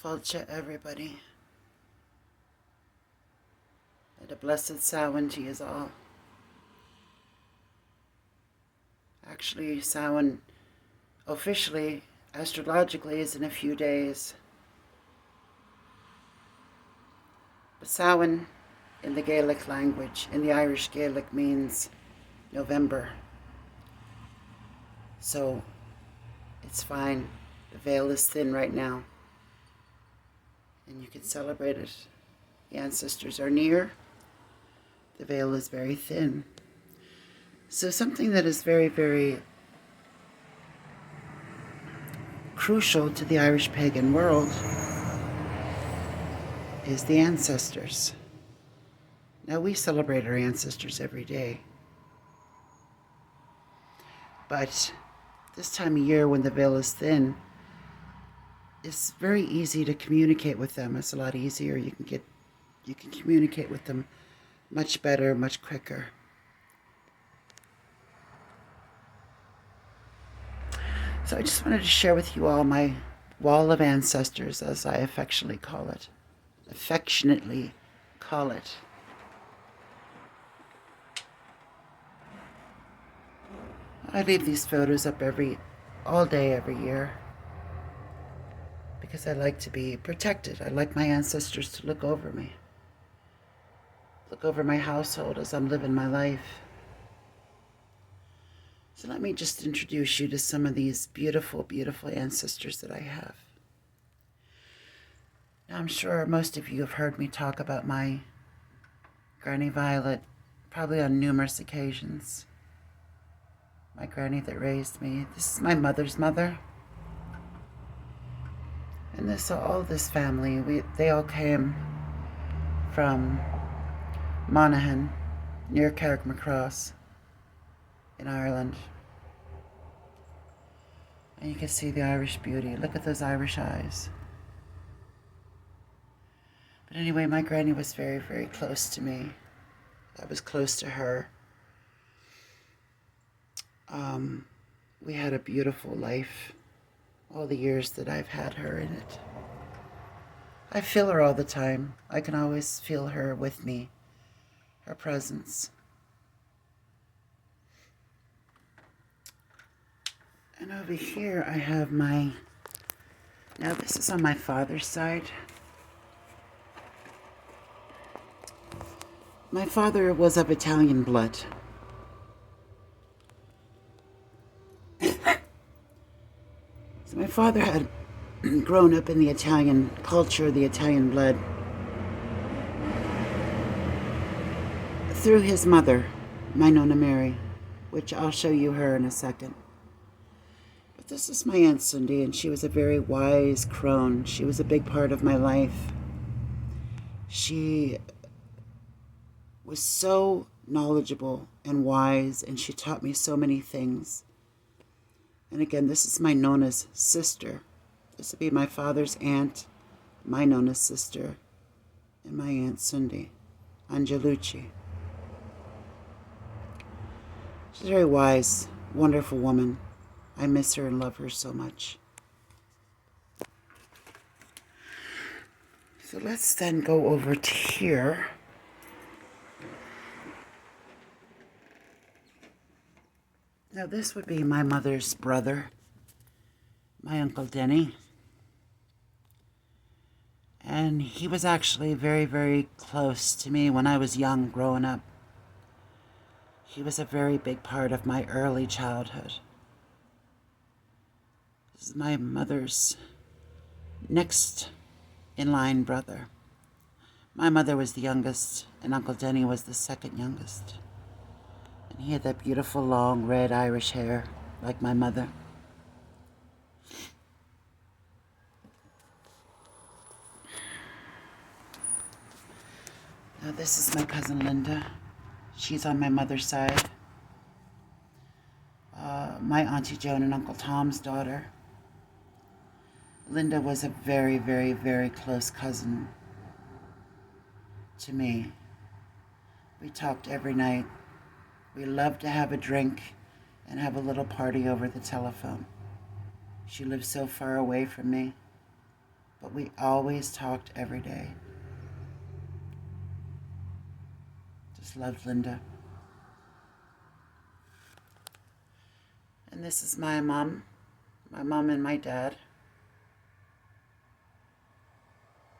Falcha, everybody, and a blessed Samhain to you all. Actually, Samhain officially, astrologically, is in a few days. But Samhain, in the Gaelic language, in the Irish Gaelic, means November. So it's fine. The veil is thin right now, and you can celebrate it. The ancestors are near. The veil is very thin. So something that is very, very crucial to the Irish pagan world is the ancestors. Now, we celebrate our ancestors every day. But this time of year when the veil is thin, it's very easy to communicate with them. It's a lot easier. You can communicate with them much better, much quicker. So I just wanted to share with you all my wall of ancestors, as I affectionately call it. I leave these photos up all day, every year, because I like to be protected. I like my ancestors to look over me, look over my household as I'm living my life. So let me just introduce you to some of these beautiful, beautiful ancestors that I have. Now, I'm sure most of you have heard me talk about my Granny Violet, probably on numerous occasions. My granny that raised me. This is my mother's mother. And all this family, they all came from Monaghan, near Carrickmacross, in Ireland. And you can see the Irish beauty. Look at those Irish eyes. But anyway, my granny was very, very close to me. I was close to her. We had a beautiful life all the years that I've had her in it. I feel her all the time. I can always feel her with me, her presence. And over here I have now this is on my father's side. My father was of Italian blood. So my father had grown up in the Italian culture, the Italian blood, through his mother, my Nonna Mary, which I'll show you her in a second. But this is my Aunt Cindy, and she was a very wise crone. She was a big part of my life. She was so knowledgeable and wise, and she taught me so many things. And again, this is my Nonna's sister. This would be my father's aunt, my Nonna's sister, and my Aunt Cindy, Angelucci. She's a very wise, wonderful woman. I miss her and love her so much. So let's then go over to here. Now this would be my mother's brother, my Uncle Denny. And he was actually very, very close to me when I was young, growing up. He was a very big part of my early childhood. This is my mother's next in line brother. My mother was the youngest, and Uncle Denny was the second youngest. And he had that beautiful long red Irish hair, like my mother. Now this is my cousin Linda. She's on my mother's side. My Auntie Joan and Uncle Tom's daughter. Linda was a very, very, very close cousin to me. We talked every night. We loved to have a drink and have a little party over the telephone. She lived so far away from me. but we always talked every day. Just loved Linda. And this is my mom and my dad.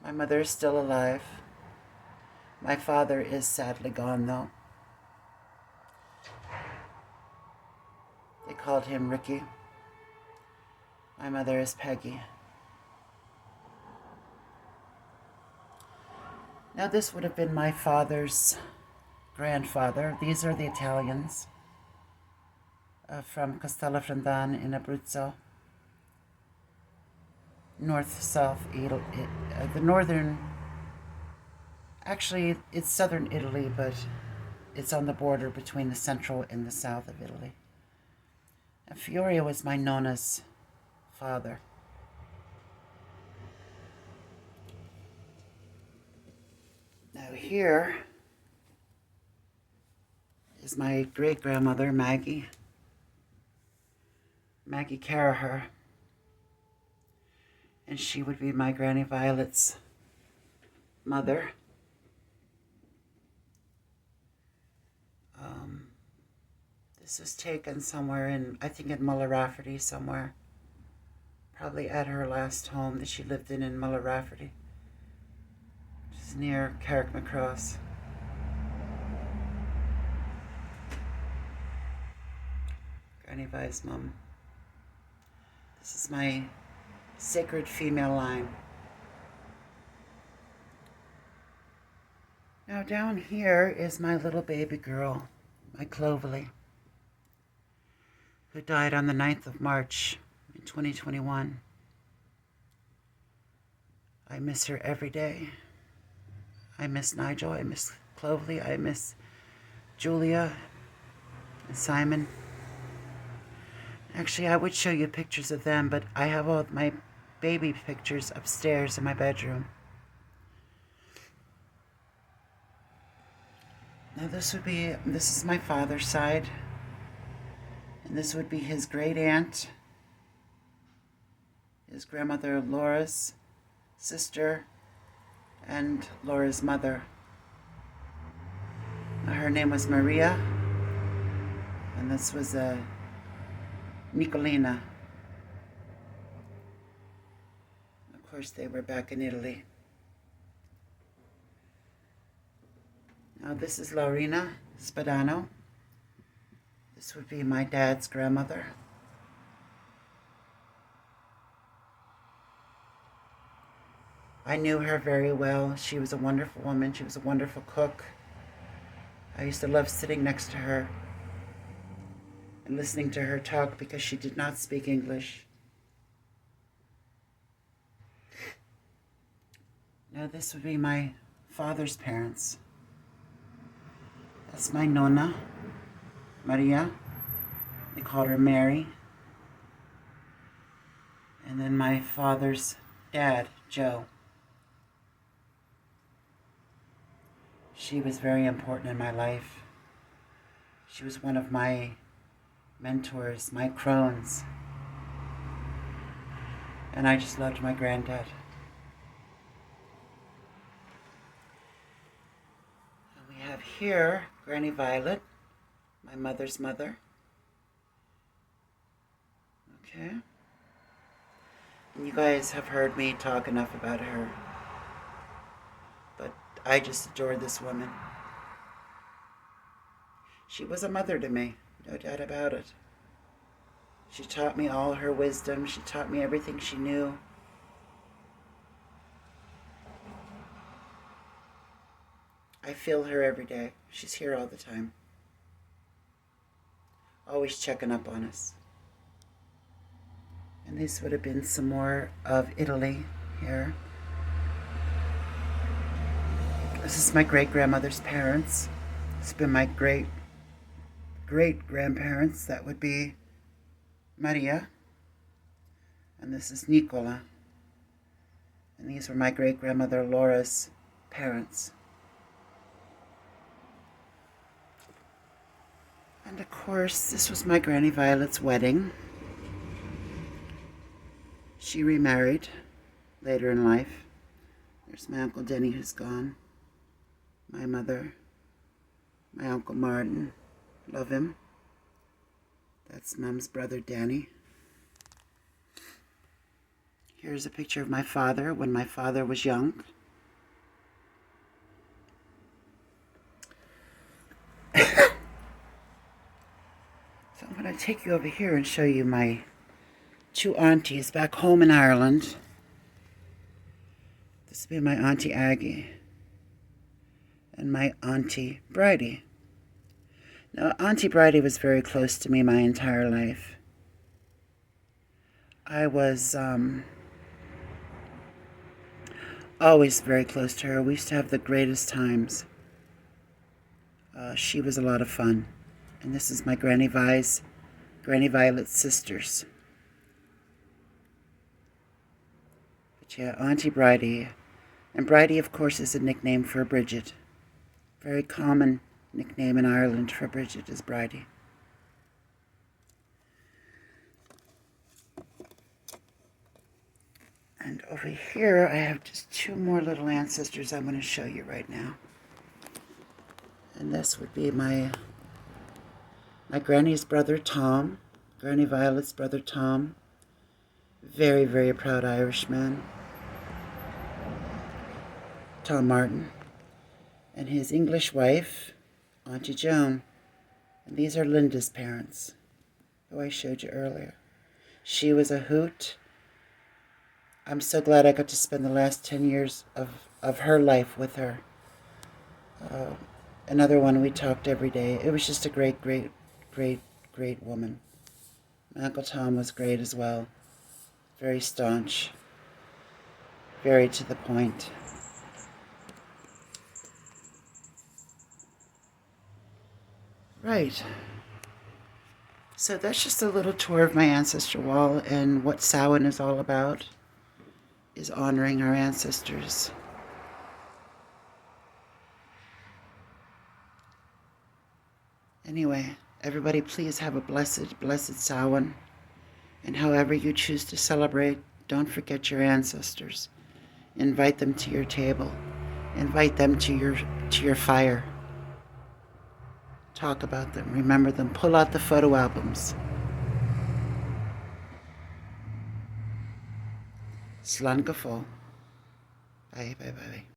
My mother is still alive. My father is sadly gone, though. They called him Ricky. My mother is Peggy. Now this would have been my father's grandfather. These are the Italians from Castellafrandan in Abruzzo. North-south Italy, the northern, actually it's southern Italy, but it's on the border between the central and the south of Italy. And Fiorio was my Nona's father. Now here is my great-grandmother, Maggie Caraher. And she would be my Granny Violet's mother. This was taken somewhere in, I think in Mulla Rafferty somewhere. Probably at her last home that she lived in Mulla Rafferty. Which is near Carrickmacross. Granny Vi's mum. This is my sacred female line. Now down here is my little baby girl, my Clovelly, who died on the 9th of March in 2021. I miss her every day. I miss Nigel, I miss Clovelly, I miss Julia and Simon. Actually, I would show you pictures of them, but I have all of my baby pictures upstairs in my bedroom. Now this is my father's side. And this would be his great aunt, his grandmother Laura's sister, and Laura's mother. Now, her name was Maria, and this was Nicolina. Of course, they were back in Italy. Now this is Laurina Spadano. This would be my dad's grandmother. I knew her very well. She was a wonderful woman. She was a wonderful cook. I used to love sitting next to her and listening to her talk because she did not speak English. Now this would be my father's parents. That's my Nonna, Maria. They called her Mary. And then my father's dad, Joe. She was very important in my life. She was one of my mentors, my crones. And I just loved my granddad. And we have here Granny Violet, my mother's mother. Okay. And you guys have heard me talk enough about her. But I just adore this woman. She was a mother to me, no doubt about it. She taught me all her wisdom. She taught me everything she knew. I feel her every day. She's here all the time. Always checking up on us. And this would have been some more of Italy here. This is my great-grandmother's parents. This has been my great-great-grandparents. That would be Maria. And this is Nicola. And these were my great-grandmother Laura's parents. And of course, this was my Granny Violet's wedding. She remarried later in life. There's my Uncle Denny, who's gone. My mother, my Uncle Martin, love him. That's Mom's brother, Danny. Here's a picture of my father when my father was young. So I'm going to take you over here and show you my two aunties back home in Ireland. This would be my Auntie Aggie and my Auntie Bridie. Now, Auntie Bridie was very close to me my entire life. I was always very close to her. We used to have the greatest times. She was a lot of fun. And this is my Granny Violet's sisters. But yeah, Auntie Bridie. And Bridie, of course, is a nickname for Bridget. Very common nickname in Ireland for Bridget is Bridie. And over here, I have just two more little ancestors I'm going to show you right now. And this would be my Granny's brother, Tom. Granny Violet's brother, Tom. Very, very proud Irishman. Tom Martin. And his English wife, Auntie Joan. And these are Linda's parents, who I showed you earlier. She was a hoot. I'm so glad I got to spend the last 10 years of her life with her. Another one, we talked every day. It was just a great, great, great, great woman. My Uncle Tom was great as well. Very staunch. Very to the point. Right. So that's just a little tour of my ancestor wall, and what Samhain is all about is honoring our ancestors. Anyway, everybody please have a blessed, blessed Samhain. And however you choose to celebrate, don't forget your ancestors. Invite them to your table. Invite them to your fire. Talk about them. Remember them. Pull out the photo albums. Slán go fóill. Bye, bye, bye.